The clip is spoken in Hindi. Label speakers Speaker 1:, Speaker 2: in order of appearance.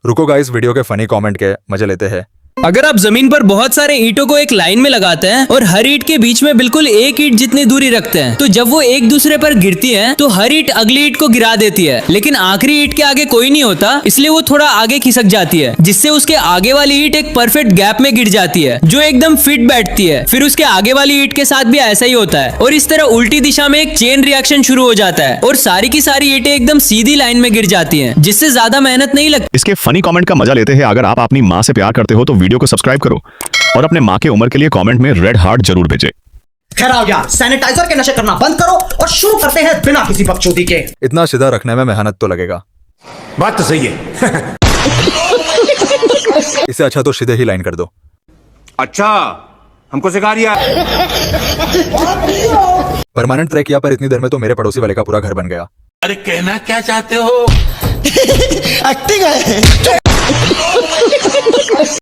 Speaker 1: रुको गाइस, वीडियो के फनी कमेंट के मजे लेते हैं।
Speaker 2: अगर आप जमीन पर बहुत सारे ईंटों को एक लाइन में लगाते हैं और हर ईंट के बीच में बिल्कुल एक ईंट जितनी दूरी रखते हैं, तो जब वो एक दूसरे पर गिरती हैं, तो हर ईंट अगली ईंट को गिरा देती है। लेकिन आखिरी ईंट के आगे कोई नहीं होता, इसलिए वो थोड़ा आगे खिसक जाती है, जिससे उसके आगे वाली ईंट एक परफेक्ट गैप में गिर जाती है, जो एकदम फिट बैठती है। फिर उसके आगे वाली ईंट के साथ भी ऐसा ही होता है और इस तरह उल्टी दिशा में एक चेन रिएक्शन शुरू हो जाता है और सारी की सारी ईंटें एकदम सीधी लाइन में गिर जाती हैं, जिससे ज्यादा मेहनत नहीं लगती।
Speaker 3: इसके फनी कमेंट का मजा लेते हैं। अगर आप अपनी माँ से प्यार करते हो तो वीडियो को सब्सक्राइब करो और अपने माँ के उम्र के लिए कमेंट में रेड हार्ट जरूर भेजें।
Speaker 4: खैर आओ यार, सैनिटाइजर के नशे करना बंद करो और शुरू करते हैं बिना किसी बकचोदी के।
Speaker 1: इतना सीधा रखने में मेहनत तो लगेगा।
Speaker 5: बात तो सही है।
Speaker 1: इससे अच्छा तो सीधे ही लाइन कर दो।
Speaker 5: अच्छा, हमको सिखा दिया।
Speaker 1: परमानेंट ट्रैक किया, पर इतनी देर में तो मेरे पड़ोसी वाले का पूरा घर बन गया।
Speaker 5: अरे कहना क्या चाहते हो?
Speaker 4: एक्टिंग है।